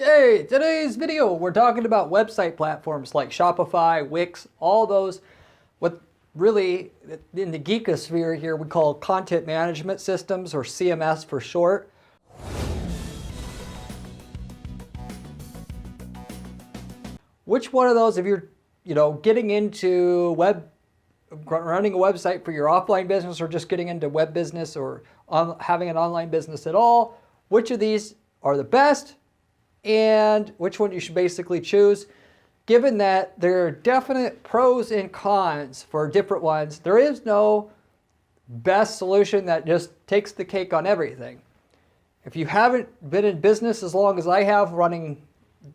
Hey, today's video, we're talking about website platforms like Shopify, Wix, all those, what really in the geekosphere here we call content management systems, or CMS for short. Which one of those, if you're, getting into running a website for your offline business, or just getting into web business, or having an online business at all, which of these are the best? And which one you should basically choose, given that there are definite pros and cons for different ones. There is no best solution that just takes the cake on everything. If you haven't been in business as long as I have, running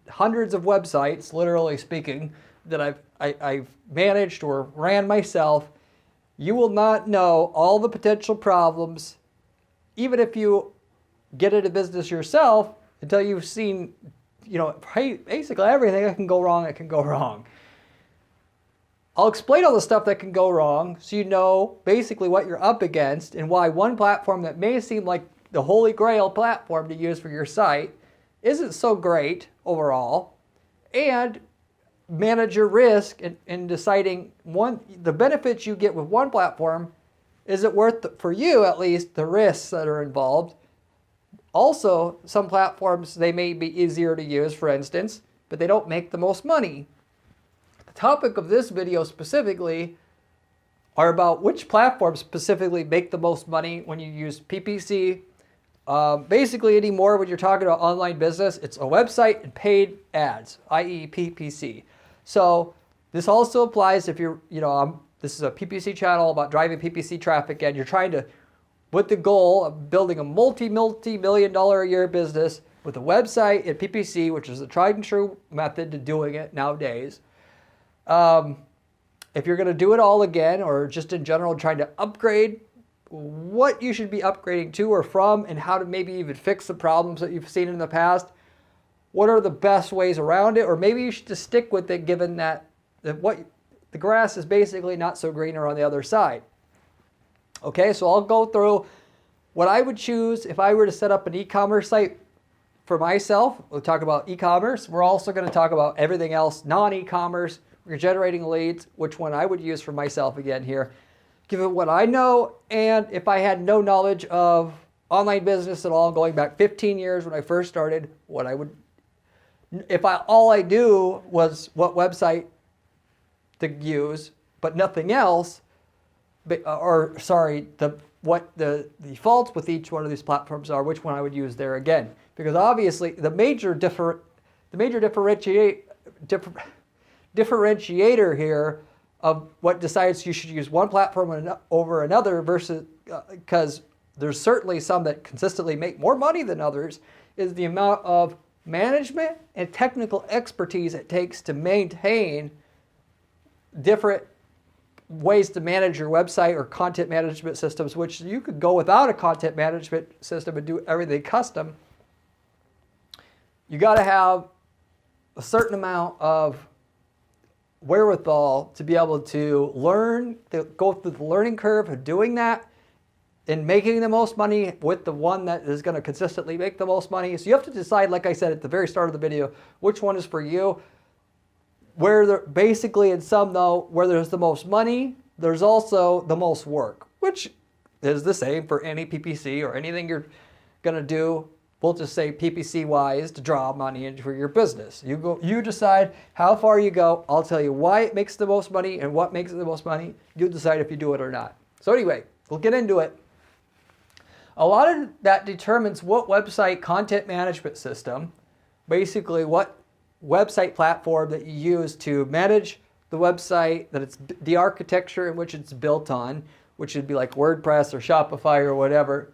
hundreds of websites, literally speaking, that I've managed or ran myself, you will not know all the potential problems, even if you get into business yourself, until you've seen, basically everything that can go wrong, it can go wrong. I'll explain all the stuff that can go wrong so you know basically what you're up against and why one platform that may seem like the holy grail platform to use for your site isn't so great overall, and manage your risk in deciding the benefits you get with one platform, is it worth, for you at least, the risks that are involved. Also, some platforms, they may be easier to use, for instance, but they don't make the most money. The topic of this video specifically are about which platforms specifically make the most money when you use PPC. Basically anymore, when you're talking about online business, it's a website and paid ads, i.e. PPC. So this also applies if you're, this is a PPC channel about driving PPC traffic, and you're trying to, with the goal of building a multi-million dollar a year business with a website and PPC, which is a tried and true method to doing it nowadays. If you're going to do it all again, or just in general trying to upgrade, what you should be upgrading to or from, and how to maybe even fix the problems that you've seen in the past. What are the best ways around it? Or maybe you should just stick with it, given that the grass is basically not so greener on the other side. Okay, so I'll go through what I would choose if I were to set up an e-commerce site for myself. We'll talk about e-commerce. We're also going to talk about everything else, non-e-commerce. We're generating leads, which one I would use for myself again here, given what I know, and if I had no knowledge of online business at all, going back 15 years when I first started, what I would, all I knew was what website to use, but nothing else. What the defaults with each one of these platforms are, which one I would use there again. Because obviously the major differentiator here of what decides you should use one platform over another versus, because there's certainly some that consistently make more money than others, is the amount of management and technical expertise it takes to maintain different ways to manage your website or content management systems, which you could go without a content management system and do everything custom. You got to have a certain amount of wherewithal to be able to go through the learning curve of doing that and making the most money with the one that is going to consistently make the most money. So you have to decide, like I said at the very start of the video, which one is for you. Basically, in sum though, where there's the most money, there's also the most work, which is the same for any PPC or anything you're going to do. We'll just say PPC wise to draw money into your business. You decide how far you go. I'll tell you why it makes the most money and what makes it the most money. You decide if you do it or not. So anyway, we'll get into it. A lot of that determines what website content management system, basically what website platform that you use to manage the website, that it's the architecture in which it's built on, which would be like WordPress or Shopify or whatever,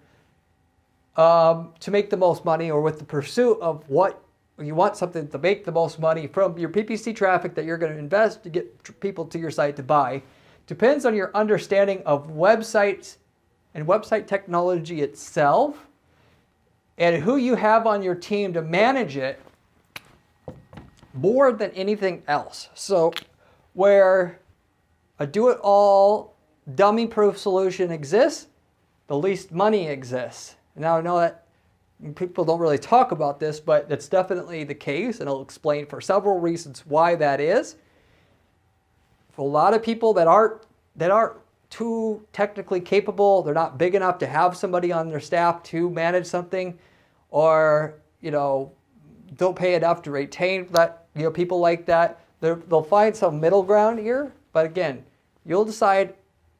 to make the most money, or with the pursuit of what you want, something to make the most money from your PPC traffic that you're going to invest to get people to your site to buy. Depends on your understanding of websites and website technology itself, and who you have on your team to manage it more than anything else. So where a do-it-all dummy-proof solution exists, the least money exists. Now I know that People don't really talk about this, but that's definitely the case, and I'll explain for several reasons why that is. For a lot of people that aren't too technically capable, they're not big enough to have somebody on their staff to manage something, or don't pay enough to retain that, people like that. They'll find some middle ground here, but again, you'll decide,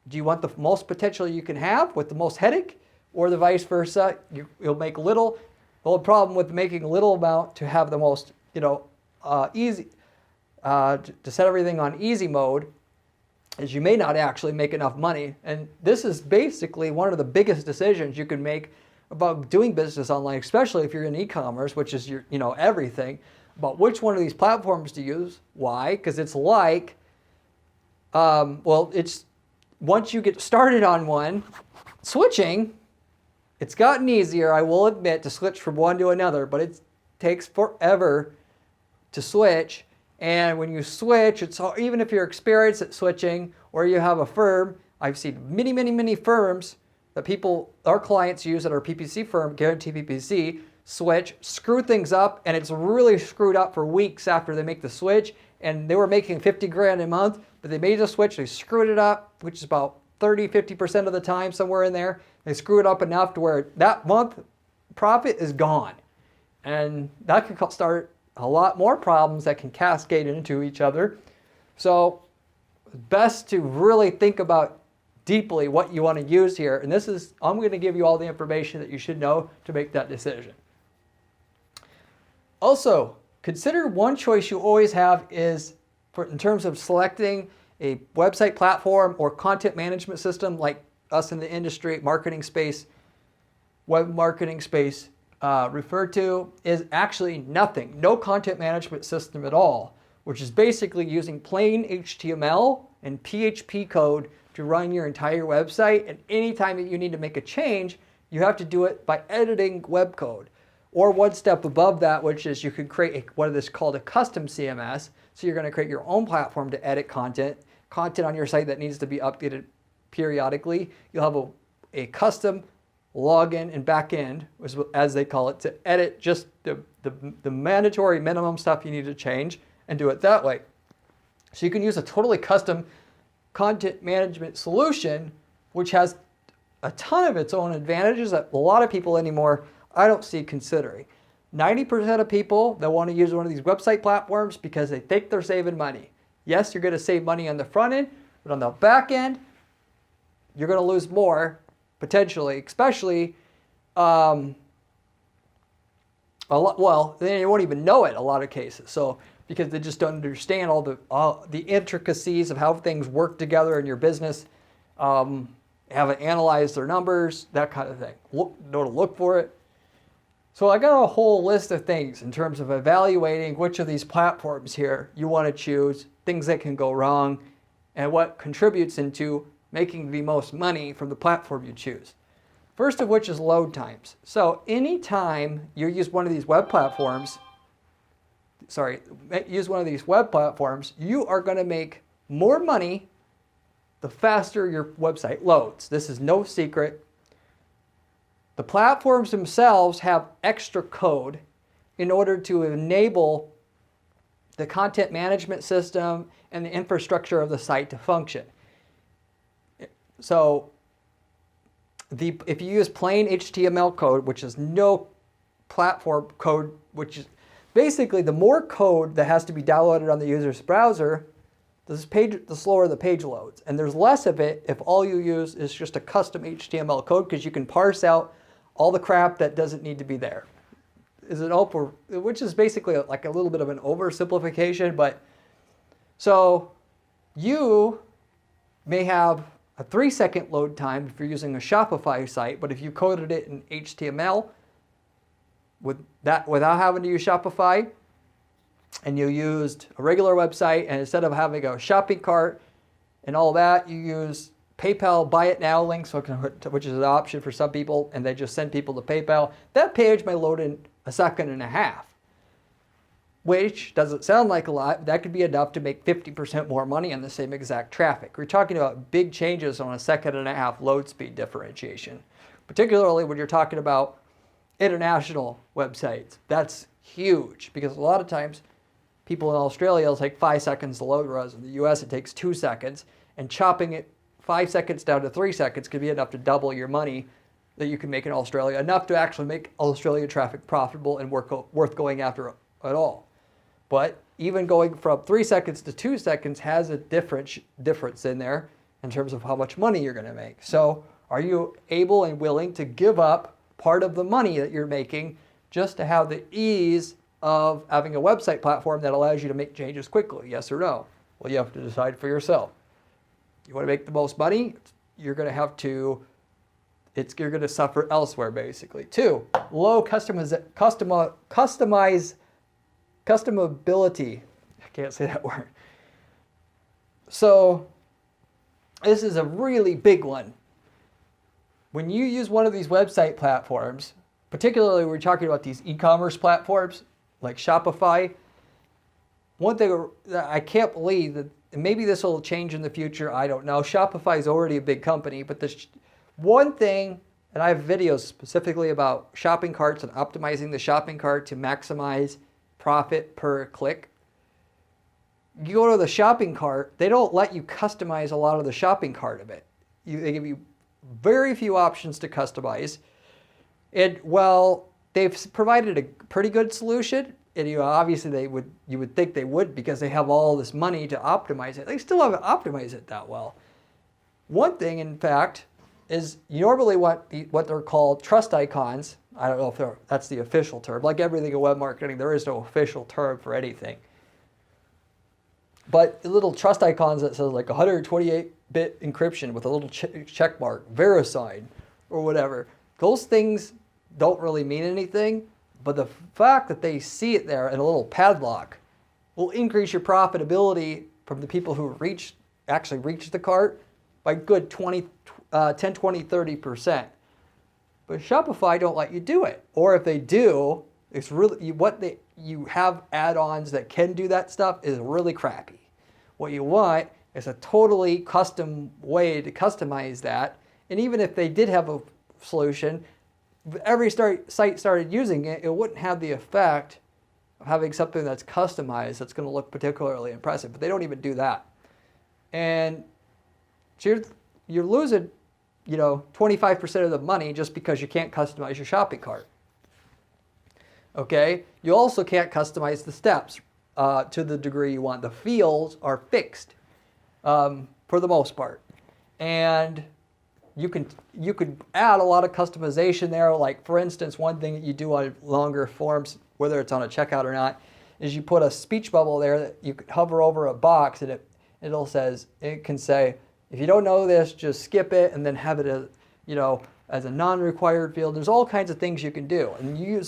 do you want the most potential you can have with the most headache, or the vice versa? You'll make little. The whole problem with making a little amount to have the most, easy, to set everything on easy mode, is you may not actually make enough money. And this is basically one of the biggest decisions you can make about doing business online, especially if you're in e-commerce, which is your, everything, about which one of these platforms to use. Why? Because it's like, it's once you get started on one, switching, it's gotten easier, I will admit, to switch from one to another, but it takes forever to switch. And when you switch, even if you're experienced at switching, or you have a firm, I've seen many, many, many firms that our clients use at our PPC firm, Guarantee PPC, switch, screw things up, and it's really screwed up for weeks after they make the switch. And they were making 50 grand a month, but they made the switch, they screwed it up, which is about 30-50% of the time, somewhere in there. They screw it up enough to where that month profit is gone. And that can start a lot more problems that can cascade into each other. So it's best to really think about deeply what you want to use here. And I'm going to give you all the information that you should know to make that decision. Also, consider one choice you always have is in terms of selecting a website platform or content management system, like us in the industry, marketing space, web marketing space, referred to, is actually nothing. No content management system at all, which is basically using plain HTML and PHP code to run your entire website. And anytime that you need to make a change, you have to do it by editing web code. Or one step above that, which is you can create what is called a custom CMS. So you're going to create your own platform to edit content on your site that needs to be updated periodically. You'll have a custom login and backend, as they call it, to edit just the mandatory minimum stuff you need to change and do it that way. So you can use a totally custom content management solution, which has a ton of its own advantages that a lot of people anymore I don't see considering. 90% of people that want to use one of these website platforms because they think they're saving money. Yes, you're going to save money on the front end, but on the back end, you're going to lose more potentially, especially then you won't even know it a lot of cases. So because they just don't understand all the intricacies of how things work together in your business, haven't analyzed their numbers, that kind of thing. Know to look for it. So I got a whole list of things in terms of evaluating which of these platforms here you want to choose, things that can go wrong, and what contributes into making the most money from the platform you choose. First of which is load times. So anytime you use one of these web platforms, you are going to make more money the faster your website loads. This is no secret. The platforms themselves have extra code in order to enable the content management system and the infrastructure of the site to function. So if you use plain HTML code, which is no platform code, which is basically the more code that has to be downloaded on the user's browser, the slower the page loads. And there's less of it if all you use is just a custom HTML code, because you can parse out all the crap that doesn't need to be there. Which is basically like a little bit of an oversimplification, but so you may have a 3-second load time if you're using a Shopify site, but if you coded it in HTML without having to use Shopify, and you used a regular website, and instead of having a shopping cart and all that, you use PayPal Buy It Now links, which is an option for some people, and they just send people to PayPal. That page may load in a second and a half, which doesn't sound like a lot, but that could be enough to make 50% more money on the same exact traffic. We're talking about big changes on a second and a half load speed differentiation, particularly when you're talking about international websites. That's huge because a lot of times people in Australia, it'll take 5 seconds to load, whereas in the US it takes 2 seconds. And chopping it 5 seconds down to 3 seconds could be enough to double your money that you can make in Australia, enough to actually make Australian traffic profitable and worth going after at all. But even going from 3 seconds to 2 seconds has a difference in there in terms of how much money you're going to make. So are you able and willing to give up part of the money that you're making just to have the ease of having a website platform that allows you to make changes quickly? Yes or no? Well, you have to decide for yourself. You want to make the most money? You're going to have to, you're going to suffer elsewhere, basically. 2, low customability. I can't say that word. So this is a really big one. When you use one of these website platforms, particularly we're talking about these e-commerce platforms like Shopify, one thing that I can't believe that, and maybe this will change in the future, I don't know. Shopify is already a big company, but there's one thing, and I have videos specifically about shopping carts and optimizing the shopping cart to maximize profit per click. You go to the shopping cart, they don't let you customize a lot of the shopping cart of it. They give you very few options to customize. And well, they've provided a pretty good solution. And obviously you would think they would because they have all this money to optimize it. They still haven't optimized it that well. One thing, in fact, is you normally want what they're called trust icons. I don't know if that's the official term. Like everything in web marketing, there is no official term for anything. But the little trust icons that says like 128-bit encryption with a little check mark, VeriSign, or whatever, those things don't really mean anything. But the fact that they see it there in a little padlock will increase your profitability from the people who actually reach the cart by good 10, 20, 30%. But Shopify don't let you do it. Or if they do, it's really you have add-ons that can do that stuff is really crappy. What you want is a totally custom way to customize that. And even if they did have a solution, if every site started using it, it wouldn't have the effect of having something that's customized that's going to look particularly impressive. But they don't even do that. And so you're losing, 25% of the money just because you can't customize your shopping cart. Okay? You also can't customize the steps to the degree you want. The fields are fixed for the most part. And you could add a lot of customization there. Like, for instance, one thing that you do on longer forms, whether it's on a checkout or not, is you put a speech bubble there that you could hover over a box and it can say, if you don't know this, just skip it and then have it as a non-required field. There's all kinds of things you can do. And you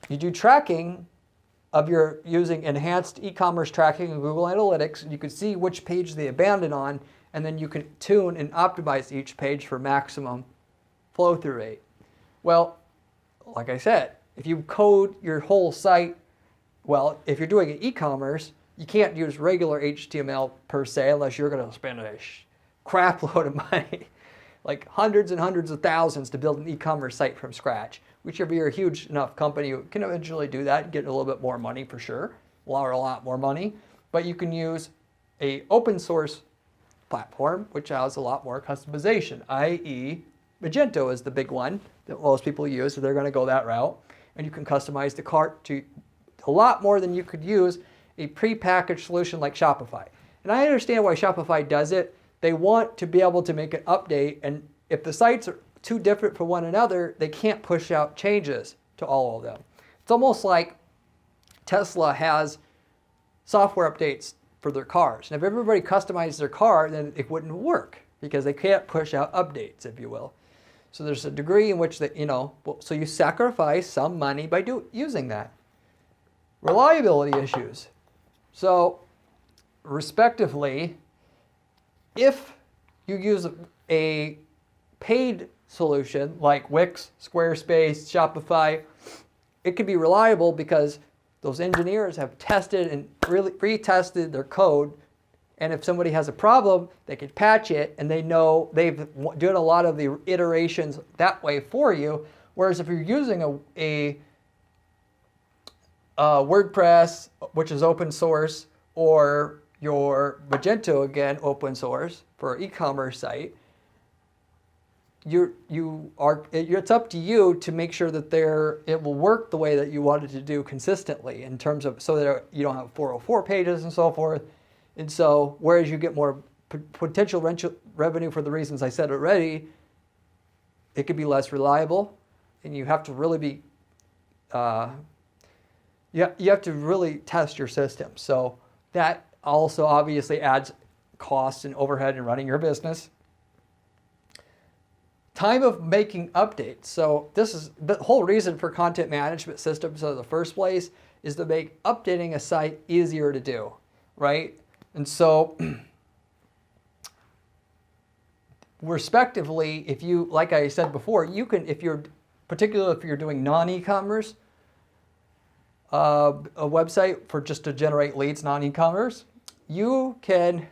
do tracking of your using enhanced e-commerce tracking and Google Analytics. And you can see which page they abandon on, and then you can tune and optimize each page for maximum flow-through rate. Well, like I said, if you code your whole site, well, if you're doing an e-commerce, you can't use regular HTML per se unless you're going to spend a crap load of money, like hundreds and hundreds of thousands to build an e-commerce site from scratch. Which if you're a huge enough company, you can eventually do that and get a little bit more money for sure, or a lot more money. But you can use a open source platform, which has a lot more customization, i.e. Magento is the big one that most people use, so they're going to go that route. And you can customize the cart to a lot more than you could use a prepackaged solution like Shopify. And I understand why Shopify does it. They want to be able to make an update, and if the sites are too different from one another, they can't push out changes to all of them. It's almost like Tesla has software updates for their cars. And if everybody customized their car, then it wouldn't work because they can't push out updates, if you will. So there's a degree in which so you sacrifice some money by using that. Reliability issues. So respectively, if you use a paid solution like Wix, Squarespace, Shopify, it can be reliable because those engineers have tested and really retested their code, and if somebody has a problem, they can patch it, and they know they've done a lot of the iterations that way for you. Whereas if you're using a WordPress, which is open source, or your Magento, again, open source for an e-commerce site, it's up to you to make sure that it will work the way that you want it to do consistently in terms of, so that you don't have 404 pages and so forth. And so, whereas you get more potential revenue for the reasons I said already, it could be less reliable, and you have to really be, you have to really test your system. So that also obviously adds costs and overhead in running your business. Time of making updates. So this is the whole reason for content management systems in the first place, is to make updating a site easier to do, right? And so respectively, if you, like I said before, you can, particularly if you're doing non-e-commerce, a website for just to generate leads, non-e-commerce, you can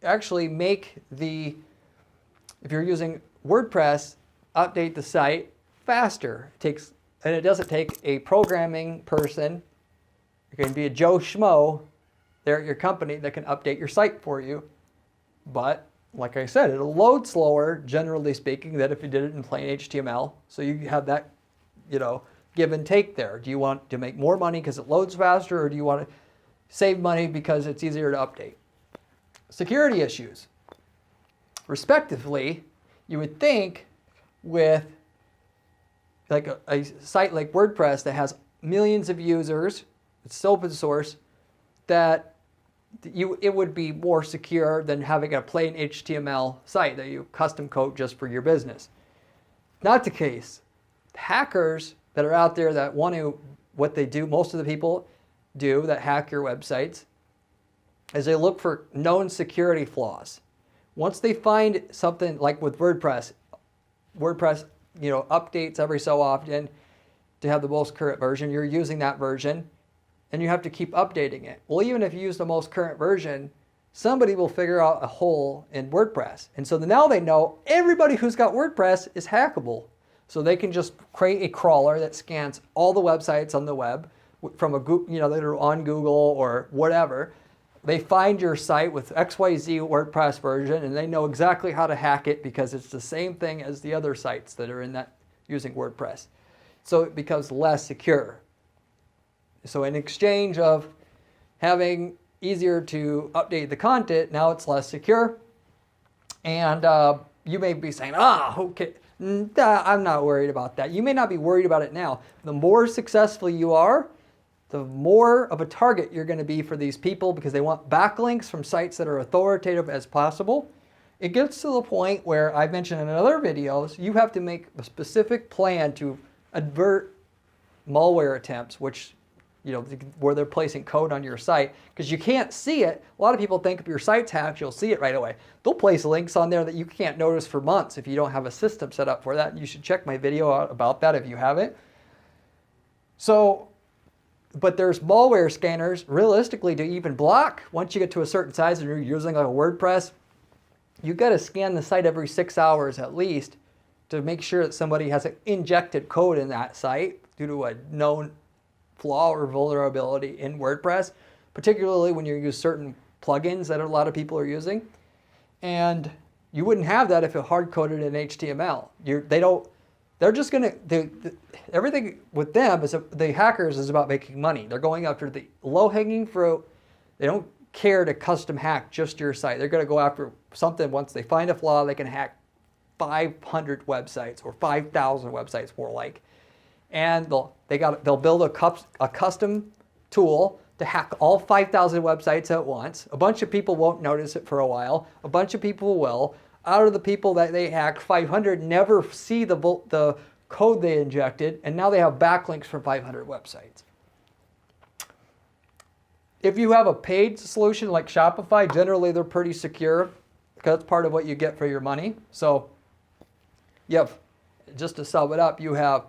actually make if you're using WordPress, update the site faster. And it doesn't take a programming person. It can be a Joe Schmo there at your company that can update your site for you. But like I said, it'll load slower, generally speaking, than if you did it in plain HTML. So you have that, give and take there. Do you want to make more money because it loads faster, or do you want to save money because it's easier to update? Security issues. Respectively, you would think with like a site like WordPress that has millions of users, it's open source, that it would be more secure than having a plain HTML site that you custom code just for your business. Not the case. Hackers that are out there that what they do, most of the people do that hack your websites, is they look for known security flaws. Once they find something like with WordPress updates every so often to have the most current version. You're using that version, and you have to keep updating it. Well, even if you use the most current version, somebody will figure out a hole in WordPress. And so now they know everybody who's got WordPress is hackable. So they can just create a crawler that scans all the websites on the web from that are on Google or whatever. They find your site with XYZ WordPress version, and they know exactly how to hack it because it's the same thing as the other sites that are in that using WordPress. So it becomes less secure. So in exchange of having easier to update the content, now it's less secure. And you may be saying, okay, I'm not worried about that. You may not be worried about it now. The more successful you are, the more of a target you're going to be for these people because they want backlinks from sites that are authoritative as possible. It gets to the point where I've mentioned in other videos, you have to make a specific plan to avert malware attempts, which, where they're placing code on your site, because you can't see it. A lot of people think if your site's hacked, you'll see it right away. They'll place links on there that you can't notice for months if you don't have a system set up for that. You should check my video out about that if you haven't. But there's malware scanners, realistically, to even block. Once you get to a certain size and you're using like a WordPress, you've got to scan the site every 6 hours at least to make sure that somebody has injected code in that site due to a known flaw or vulnerability in WordPress, particularly when you use certain plugins that a lot of people are using. And you wouldn't have that if it hard-coded in HTML. They're just going to, everything with them is, the hackers is about making money. They're going after the low-hanging fruit. They don't care to custom hack just your site. They're going to go after something. Once they find a flaw, they can hack 500 websites or 5,000 websites more like. And they'll build a custom tool to hack all 5,000 websites at once. A bunch of people won't notice it for a while. A bunch of people will. Out of the people that they hack, 500 never see the code they injected, and now they have backlinks from 500 websites. If you have a paid solution like Shopify, generally they're pretty secure because that's part of what you get for your money. So just to sum it up, you have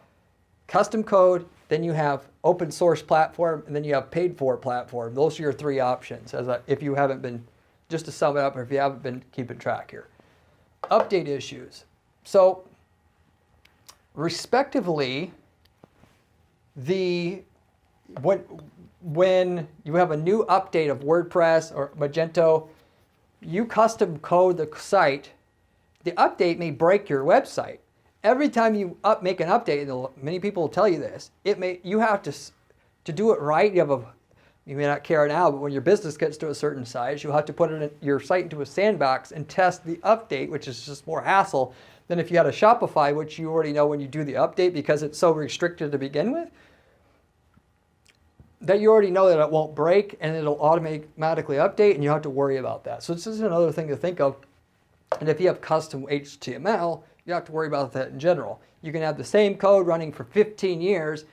custom code, then you have open source platform, and then you have paid for platform. Those are your three options, if you haven't been, just to sum it up, or if you haven't been keeping track here. Update issues. So respectively, when you have a new update of WordPress or Magento, you custom code the site, the update may break your website. Every time you make an update, and many people will tell you this, you have to do it right. You may not care now, but when your business gets to a certain size, you'll have to put your site into a sandbox and test the update, which is just more hassle than if you had a Shopify, which you already know when you do the update because it's so restricted to begin with, that you already know that it won't break and it'll automatically update and you don't have to worry about that. So this is another thing to think of. And if you have custom HTML, you don't have to worry about that in general. You can have the same code running for 15 years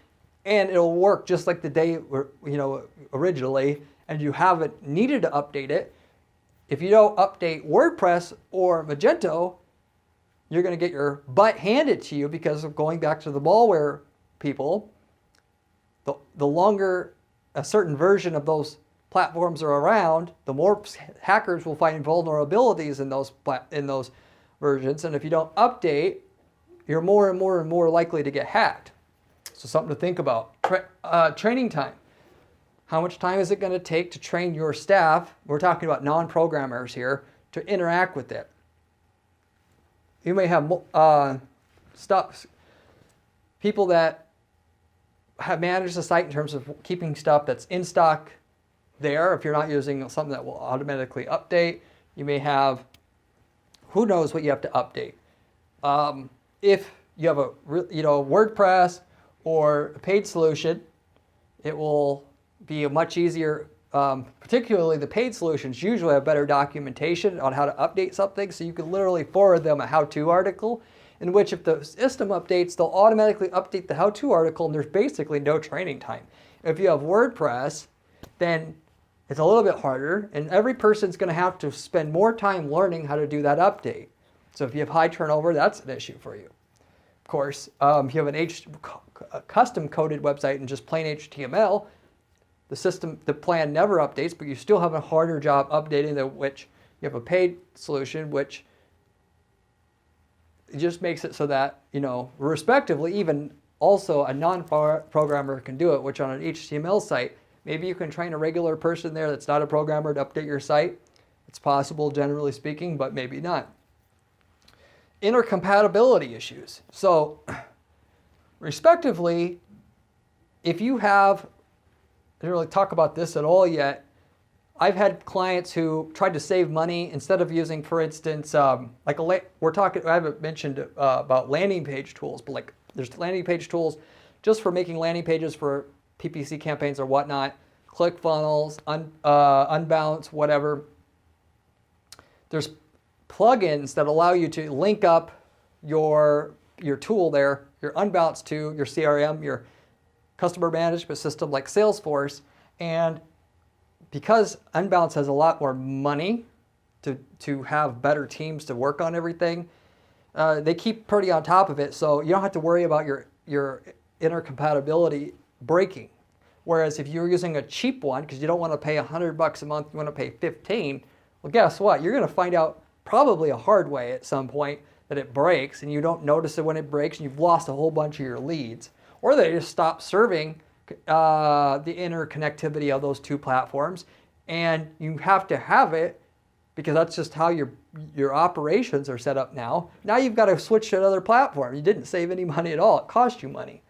and it'll work just like the day originally, and you haven't needed to update it. If you don't update WordPress or Magento, you're going to get your butt handed to you because of going back to the malware people. The longer a certain version of those platforms are around, the more hackers will find vulnerabilities in those versions. And if you don't update, you're more and more and more likely to get hacked. So something to think about. Training time. How much time is it going to take to train your staff? We're talking about non-programmers here, to interact with it. You may have people that have managed the site in terms of keeping stuff that's in stock there. If you're not using something that will automatically update, you may have, who knows what you have to update. If you have a WordPress or a paid solution, it will be a much easier, particularly the paid solutions usually have better documentation on how to update something, so you can literally forward them a how-to article in which if the system updates, they'll automatically update the how-to article and there's basically no training time. If you have WordPress, then it's a little bit harder and every person's going to have to spend more time learning how to do that update. So if you have high turnover, that's an issue for you. Of course, if you have a custom coded website and just plain HTML, the plan never updates, but you still have a harder job updating than which you have a paid solution, which just makes it so that, respectively, even also a non-programmer can do it, which on an HTML site, maybe you can train a regular person there that's not a programmer to update your site. It's possible, generally speaking, but maybe not. Intercompatibility issues. So, respectively, if you have, I didn't really talk about this at all yet, I've had clients who tried to save money instead of using, for instance, I haven't mentioned about landing page tools, but there's landing page tools just for making landing pages for PPC campaigns or whatnot, ClickFunnels, Unbounce, whatever. There's plugins that allow you to link up your tool there, your Unbounce to your CRM, your customer management system like Salesforce, and because Unbounce has a lot more money to have better teams to work on everything, they keep pretty on top of it, so you don't have to worry about your intercompatibility breaking. Whereas if you're using a cheap one, because you don't want to pay $100 a month, you want to pay $15, well, guess what? You're going to find out probably a hard way at some point that it breaks, and you don't notice it when it breaks, and you've lost a whole bunch of your leads. Or they just stop serving the interconnectivity of those two platforms, and you have to have it because that's just how your operations are set up now. Now you've got to switch to another platform. You didn't save any money at all. It cost you money.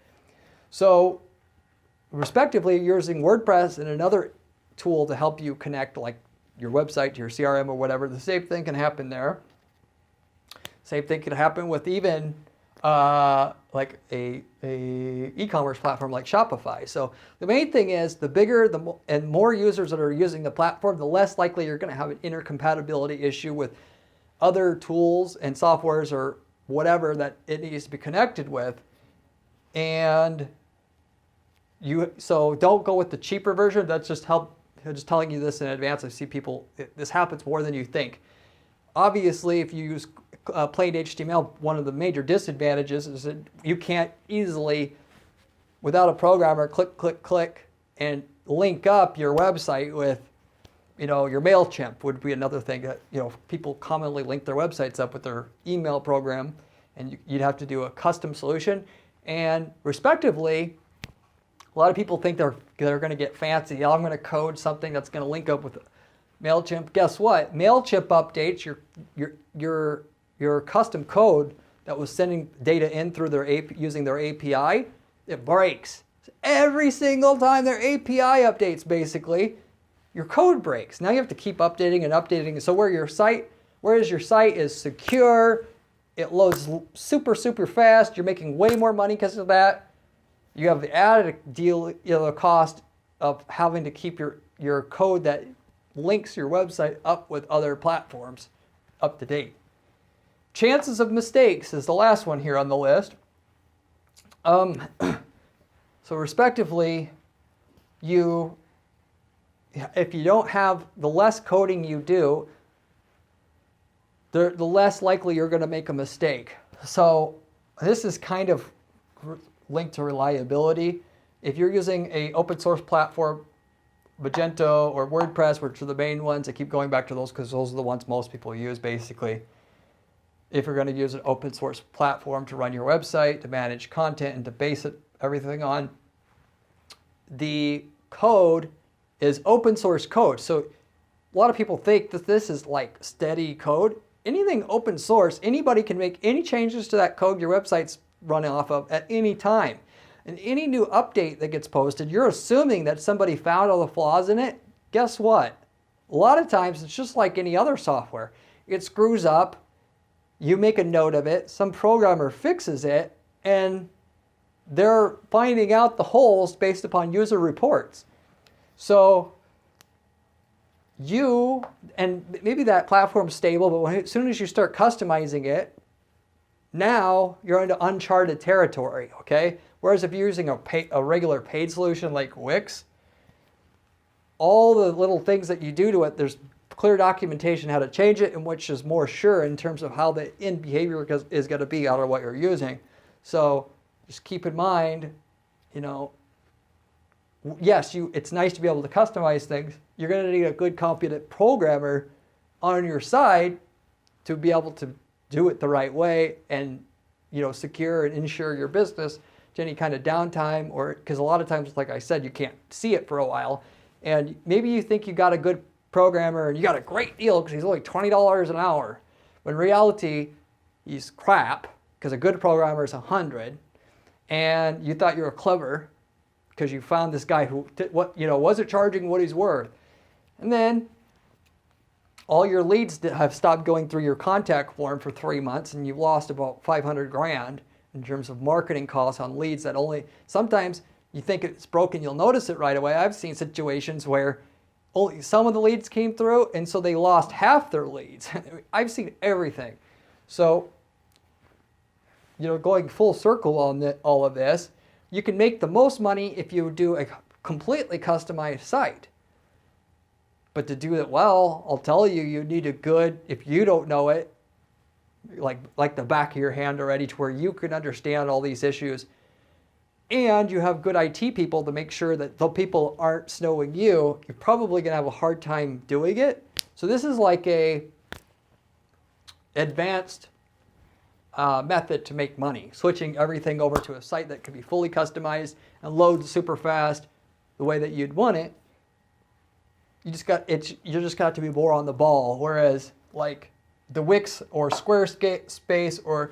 So, respectively, you're using WordPress and another tool to help you connect like your website to your CRM or whatever. The same thing can happen there. Same thing can happen with even like a e-commerce platform like Shopify. So the main thing is the bigger and more users that are using the platform, the less likely you're going to have an intercompatibility issue with other tools and softwares or whatever that it needs to be connected with. And so don't go with the cheaper version. That's just telling you this in advance. I see people, this happens more than you think. Obviously, if you use plain HTML, one of the major disadvantages is that you can't easily, without a programmer, click, and link up your website with, your MailChimp would be another thing that, people commonly link their websites up with their email program. and you'd have to do a custom solution. And respectively, a lot of people think they're going to get fancy. I'm going to code something that's going to link up with MailChimp. Guess what? MailChimp updates your custom code that was sending data in through using their API. It breaks. Every single time their API updates, basically, your code breaks. Now you have to keep updating and updating. So whereas your site is secure, it loads super, super fast. You're making way more money because of that. You have the added the cost of having to keep your code that links your website up with other platforms up to date. Chances of mistakes is the last one here on the list. So respectively, if you don't have, the less coding you do, the less likely you're going to make a mistake. So this is kind of linked to reliability. If you're using a open source platform, Magento or WordPress, which are the main ones, I keep going back to those because those are the ones most people use basically. If you're going to use an open source platform to run your website, to manage content, and to base everything on, the code is open source code. So a lot of people think that this is like steady code. Anything open source, anybody can make any changes to that code your website's running off of at any time. And any new update that gets posted, you're assuming that somebody found all the flaws in it. Guess what? A lot of times it's just like any other software. It screws up. You make a note of it, some programmer fixes it, and they're finding out the holes based upon user reports. So and maybe that platform's stable, but as soon as you start customizing it, now you're into uncharted territory, okay? Whereas if you're using a regular paid solution like Wix, all the little things that you do to it, there's clear documentation how to change it, and which is more sure in terms of how the end behavior is going to be out of what you're using. So just keep in mind, yes, it's nice to be able to customize things. You're going to need a good, competent programmer on your side to be able to do it the right way and, secure and ensure your business to any kind of downtime, or because a lot of times, like I said, you can't see it for a while. And maybe you think you got a good programmer and you got a great deal because he's only $20 an hour. But in reality, he's crap because a good programmer is $100. And you thought you were clever because you found this guy who wasn't charging what he's worth. And then all your leads have stopped going through your contact form for 3 months, and you've lost about $500,000 in terms of marketing costs on leads that sometimes you think it's broken, you'll notice it right away. I've seen situations where only some of the leads came through, and so they lost half their leads. I've seen everything. So, going full circle on all of this, you can make the most money if you do a completely customized site. But to do it well, I'll tell you, you need if you don't know it, like the back of your hand already, to where you can understand all these issues. And you have good IT people to make sure that the people aren't snowing you, you're probably going to have a hard time doing it. So this is like a advanced method to make money, switching everything over to a site that can be fully customized and load super fast the way that you'd want it. You just got to be more on the ball. Whereas like the Wix or Squarespace or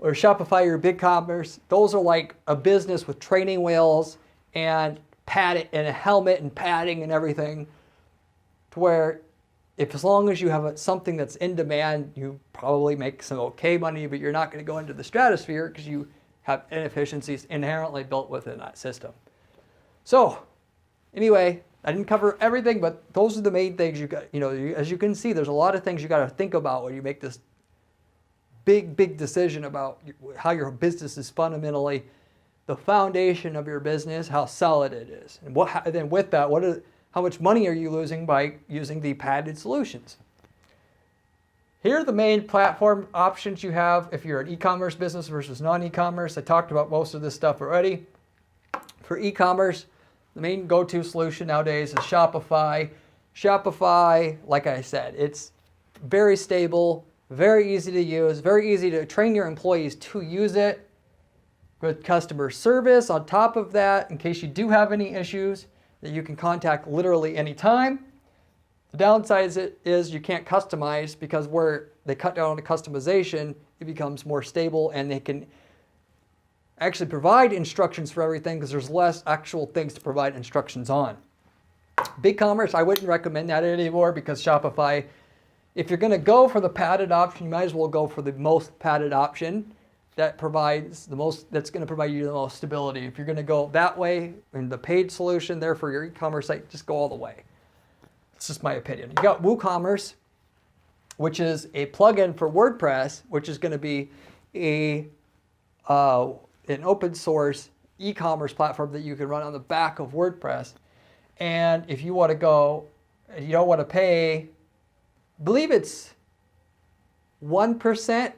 Shopify or BigCommerce, those are like a business with training wheels and padding and a helmet and padding and everything, to where as long as you have something that's in demand, you probably make some okay money, but you're not going to go into the stratosphere because you have inefficiencies inherently built within that system. So anyway, I didn't cover everything, but those are the main things you got. As you can see, there's a lot of things you got to think about when you make this big decision about how your business is fundamentally the foundation of your business, how solid it is. And then with that, how much money are you losing by using the padded solutions? Here are the main platform options you have if you're an e-commerce business versus non-e-commerce. I talked about most of this stuff already. For e-commerce, the main go-to solution nowadays is Shopify. Shopify, like I said, it's very stable, very easy to use, very easy to train your employees to use it. Good customer service on top of that, in case you do have any issues that you can contact literally anytime. The downside is you can't customize, because where they cut down on the customization, it becomes more stable, and they can actually provide instructions for everything because there's less actual things to provide instructions on. BigCommerce, I wouldn't recommend that anymore, because Shopify, if you're going to go for the padded option, you might as well go for the most padded option that provides the most, that's going to provide you the most stability. If you're going to go that way in the paid solution there for your e-commerce site, just go all the way. It's just my opinion. You got WooCommerce, which is a plugin for WordPress, which is going to be an open source e-commerce platform that you can run on the back of WordPress. And if you want to go, you don't want to pay, I believe it's 1%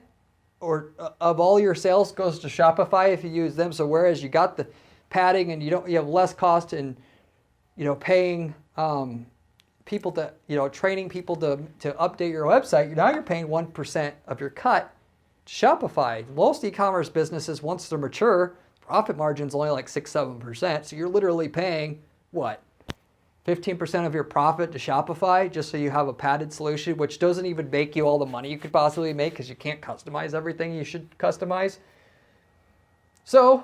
or of all your sales goes to Shopify if you use them. So whereas you got the padding and you have less cost in, paying people to, training people to update your website, now you're paying 1% of your cut to Shopify. Most e-commerce businesses, once they're mature, profit margin's only like 6-7%. So you're literally paying what? 15% of your profit to Shopify just so you have a padded solution, which doesn't even make you all the money you could possibly make because you can't customize everything you should customize. So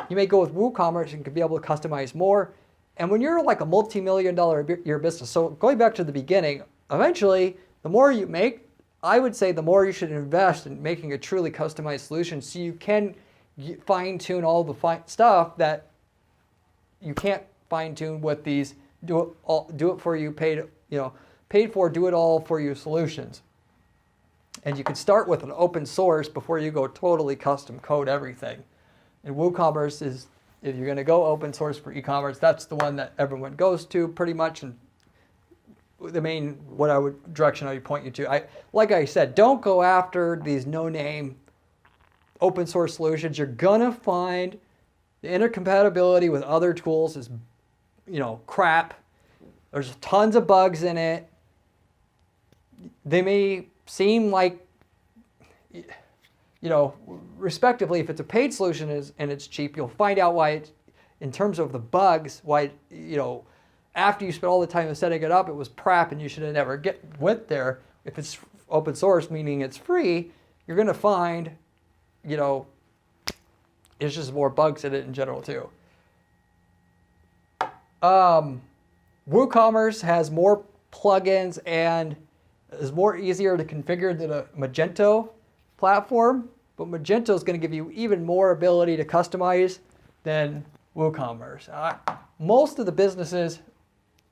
you may go with WooCommerce and could be able to customize more. And when you're like a multi-million-dollar year business, so going back to the beginning, eventually the more you make, I would say the more you should invest in making a truly customized solution so you can fine-tune all the stuff that you can't fine-tune with these do it for you, paid for, do it all for you solutions. And you can start with an open source before you go totally custom code everything. And WooCommerce is, if you're going to go open source for e-commerce, that's the one that everyone goes to pretty much. And the main direction I would point you to. Like I said, don't go after these no-name open source solutions. You're gonna find the intercompatibility with other tools is crap. There's tons of bugs in it. They may seem like, respectively, if it's a paid solution and it's cheap, you'll find out why in terms of the bugs, why, after you spent all the time setting it up, it was crap and you should have never went there. If it's open source, meaning it's free, you're going to find, it's just more bugs in it in general too. WooCommerce has more plugins and is more easier to configure than a Magento platform, but Magento is going to give you even more ability to customize than WooCommerce. Most of the businesses,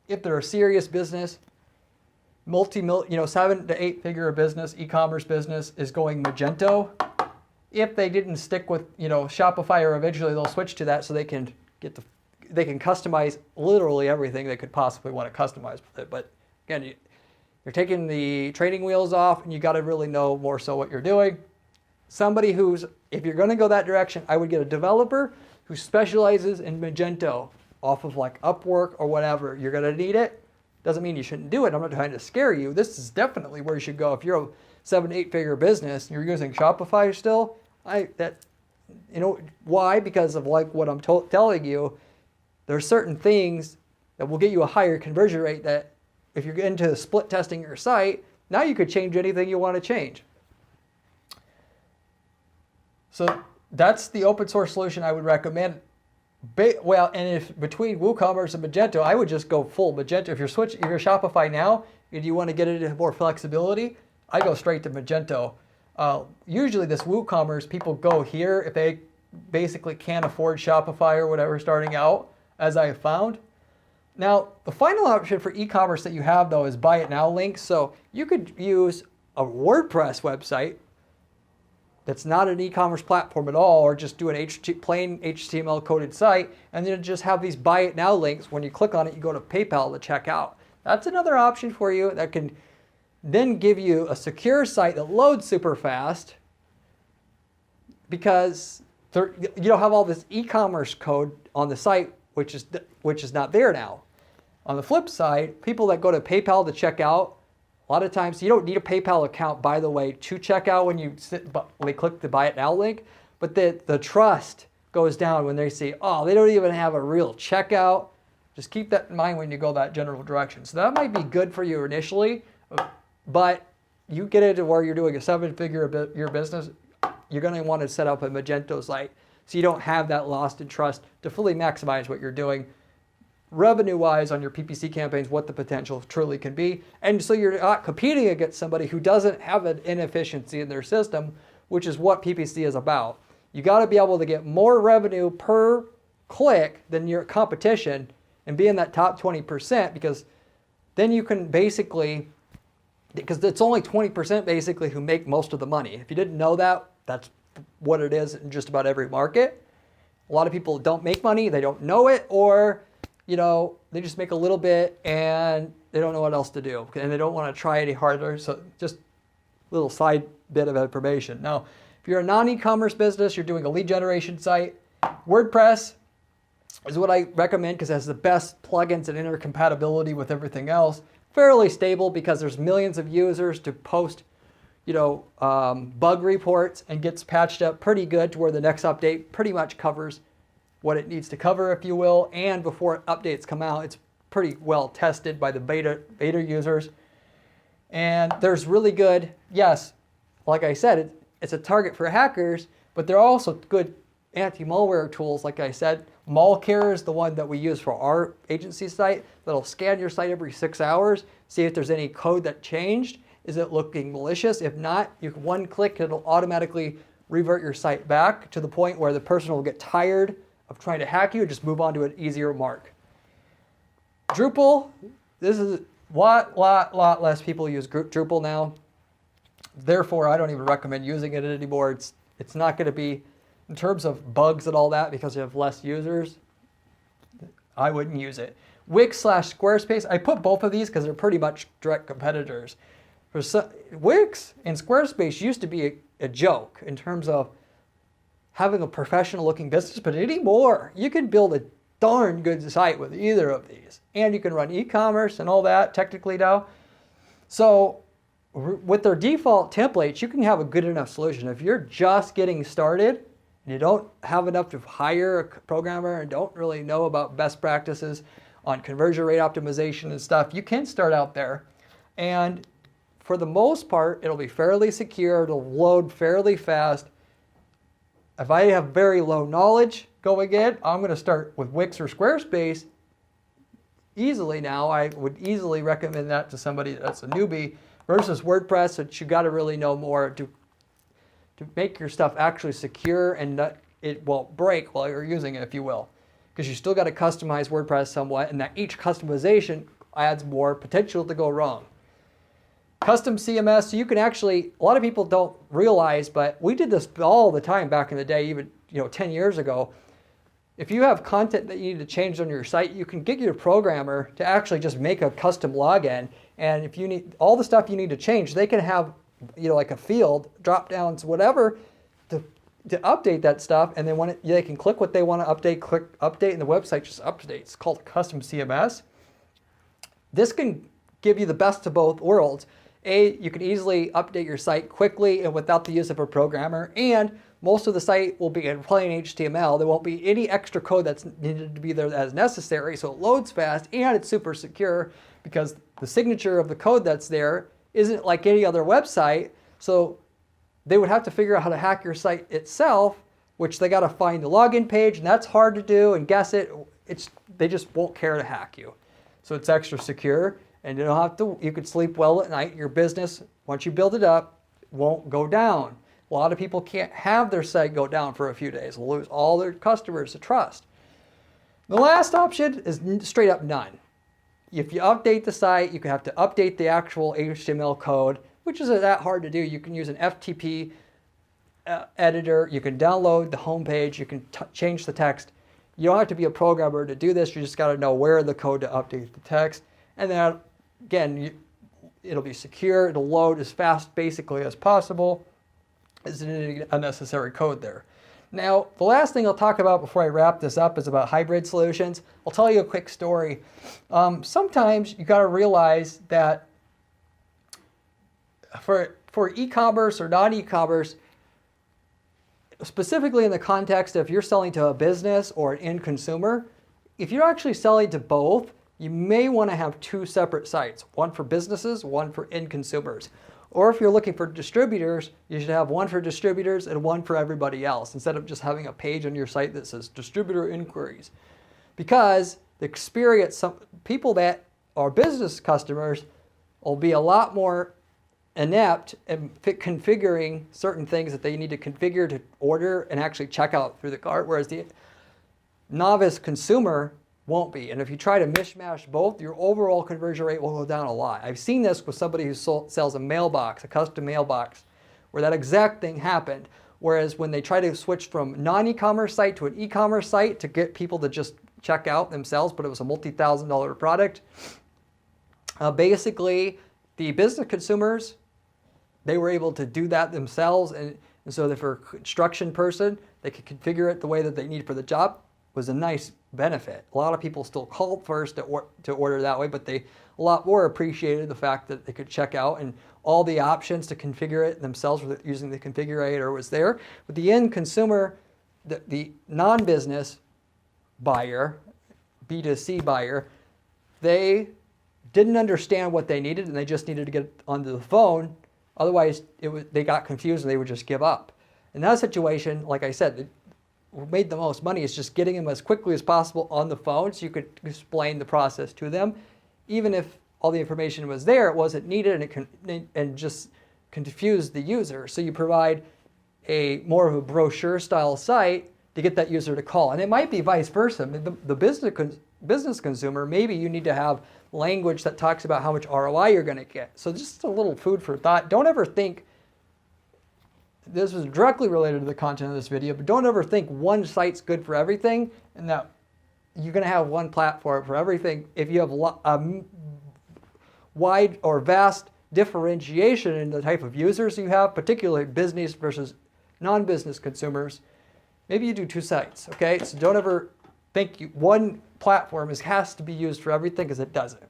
if they're a serious business, 7 to 8 figure business, e-commerce business is going Magento. If they didn't stick with, Shopify, or eventually they'll switch to that so they can customize literally everything they could possibly want to customize with it. But again, you're taking the training wheels off and you got to really know more so what you're doing. Somebody if you're going to go that direction, I would get a developer who specializes in Magento off of like Upwork or whatever. You're going to need it. Doesn't mean you shouldn't do it. I'm not trying to scare you. This is definitely where you should go. If you're a 7 to 8 figure business and you're using Shopify still, why? Because of like what I'm telling you, there are certain things that will get you a higher conversion rate that if you're into split testing your site, now you could change anything you want to change. So that's the open source solution I would recommend. And if between WooCommerce and Magento, I would just go full Magento. If you're Shopify now and you want to get into more flexibility, I go straight to Magento. Usually this WooCommerce, people go here if they basically can't afford Shopify or whatever starting out, as I have found. Now, the final option for e-commerce that you have, though, is buy it now links. So you could use a WordPress website that's not an e-commerce platform at all, or just do an plain HTML coded site, and then just have these buy it now links. When you click on it, you go to PayPal to check out. That's another option for you that can then give you a secure site that loads super fast, because you don't have all this e-commerce code on the site, which is not there now. On the flip side, people that go to PayPal to check out, A lot of times you don't need a PayPal account, by the way, to check out when you click the Buy It Now link, but the trust goes down when they see, oh, they don't even have a real checkout. Just keep that in mind when you go that general direction. So that might be good for you initially, but you get into where you're doing a 7-figure year business, you're going to want to set up a Magento site so you don't have that lost in trust to fully maximize what you're doing revenue-wise on your PPC campaigns, what the potential truly can be. And so you're not competing against somebody who doesn't have an inefficiency in their system, which is what PPC is about. You got to be able to get more revenue per click than your competition and be in that top 20%, because then you can basically, because it's only 20% basically who make most of the money. If you didn't know that, that's what it is in just about every market. A lot of people don't make money, they don't know it, or they just make a little bit and they don't know what else to do and they don't want to try any harder. So just a little side bit of information. Now, if you're a non-e-commerce business, you're doing a lead generation site, WordPress is what I recommend because it has the best plugins and intercompatibility with everything else. Fairly stable because there's millions of users to post, bug reports, and gets patched up pretty good to where the next update pretty much covers what it needs to cover, if you will. And before updates come out, it's pretty well tested by the beta users. And there's really good, yes, like I said, it's a target for hackers, but there are also good anti-malware tools. Like I said, Malcare is the one that we use for our agency site that'll scan your site every 6 hours, see if there's any code that changed. Is it looking malicious? If not, you can one click, it'll automatically revert your site back to the point where the person will get tired of trying to hack you and just move on to an easier mark. Drupal, this is a lot less people use Drupal now. Therefore, I don't even recommend using it anymore. It's not going to be, in terms of bugs and all that, because you have less users, I wouldn't use it. Wix/Squarespace, I put both of these because they're pretty much direct competitors. Wix and Squarespace used to be a joke in terms of having a professional looking business, but anymore, you can build a darn good site with either of these. And you can run e-commerce and all that technically now. So with their default templates, you can have a good enough solution. If you're just getting started and you don't have enough to hire a programmer and don't really know about best practices on conversion rate optimization and stuff, you can start out there. And for the most part, it'll be fairly secure, it'll load fairly fast. If I have very low knowledge going in, I'm going to start with Wix or Squarespace easily now. I would easily recommend that to somebody that's a newbie versus WordPress, which you got to really know more to make your stuff actually secure and not, it won't break while you're using it, if you will. Because you still got to customize WordPress somewhat, and that each customization adds more potential to go wrong. Custom CMS, so you can actually, a lot of people don't realize, but we did this all the time back in the day, even 10 years ago. If you have content that you need to change on your site, you can get your programmer to actually just make a custom login. And if you need all the stuff you need to change, they can have, like a field, drop downs, whatever, to update that stuff. And then when they can click what they want to update, click update, and the website just updates. It's called a custom CMS. This can give you the best of both worlds. You can easily update your site quickly and without the use of a programmer, and most of the site will be in plain HTML. There won't be any extra code that's needed to be there as necessary, so it loads fast and it's super secure because the signature of the code that's there isn't like any other website. So they would have to figure out how to hack your site itself, which they got to find the login page, and that's hard to do and guess it. They just won't care to hack you. So it's extra secure. And you don't have to, you can sleep well at night. Your business, once you build it up, won't go down. A lot of people can't have their site go down for a few days. They'll lose all their customers to trust. The last option is straight up none. If you update the site, you can have to update the actual HTML code, which isn't that hard to do. You can use an FTP editor. You can download the homepage. You can change the text. You don't have to be a programmer to do this. You just got to know where the code to update the text. And then again, it'll be secure, it'll load as fast basically as possible. There's any unnecessary code there. Now, the last thing I'll talk about before I wrap this up is about hybrid solutions. I'll tell you a quick story. Sometimes you got to realize that for e-commerce or non-e-commerce, specifically in the context of if you're selling to a business or an end consumer, if you're actually selling to both, you may want to have two separate sites, one for businesses, one for end consumers. Or if you're looking for distributors, you should have one for distributors and one for everybody else, instead of just having a page on your site that says distributor inquiries. Because the experience, some people that are business customers will be a lot more inept in configuring certain things that they need to configure to order and actually check out through the cart, whereas the novice consumer won't be. And if you try to mishmash both, your overall conversion rate will go down a lot. I've seen this with somebody who sells a mailbox, a custom mailbox, where that exact thing happened. Whereas when they try to switch from non-e-commerce site to an e-commerce site to get people to just check out themselves, but it was a multi-$1,000 product, basically the business consumers, they were able to do that themselves. And so if for a construction person, they could configure it the way that they need for the job. Was a nice benefit. A lot of people still called first to order that way, but they a lot more appreciated the fact that they could check out and all the options to configure it themselves using the configurator was there. But the end consumer, the non-business buyer, B2C buyer, they didn't understand what they needed and they just needed to get onto the phone. Otherwise, they got confused and they would just give up. In that situation, like I said, what made the most money is just getting them as quickly as possible on the phone so you could explain the process to them. Even if all the information was there, it wasn't needed and just confused the user. So you provide a more of a brochure style site to get that user to call. And it might be vice versa. The business consumer, maybe you need to have language that talks about how much ROI you're going to get. So just a little food for thought. Don't ever think, this is directly related to the content of this video, but don't ever think one site's good for everything and that you're going to have one platform for everything. If you have a wide or vast differentiation in the type of users you have, particularly business versus non-business consumers, maybe you do two sites, okay? So don't ever think one platform has to be used for everything, because it doesn't.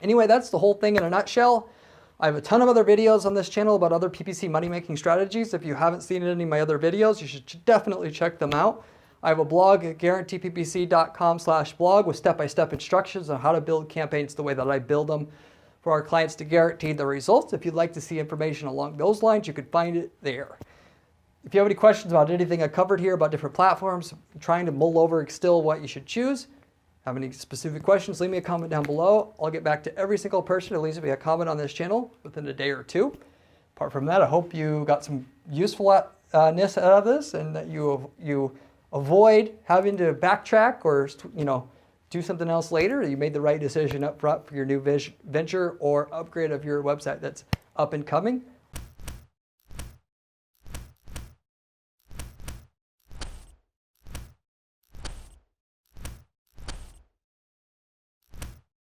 Anyway, that's the whole thing in a nutshell. I have a ton of other videos on this channel about other PPC money-making strategies. If you haven't seen any of my other videos, you should definitely check them out. I have a blog at guaranteeppc.com/blog with step-by-step instructions on how to build campaigns the way that I build them for our clients to guarantee the results. If you'd like to see information along those lines, you could find it there. If you have any questions about anything I covered here about different platforms, trying to mull over still what you should choose, have any specific questions, leave me a comment down below. I'll get back to every single person who leaves me a comment on this channel within a day or two. Apart from that, I hope you got some usefulness out of this and that you avoid having to backtrack or do something else later. You made the right decision up front for your new venture or upgrade of your website that's up and coming.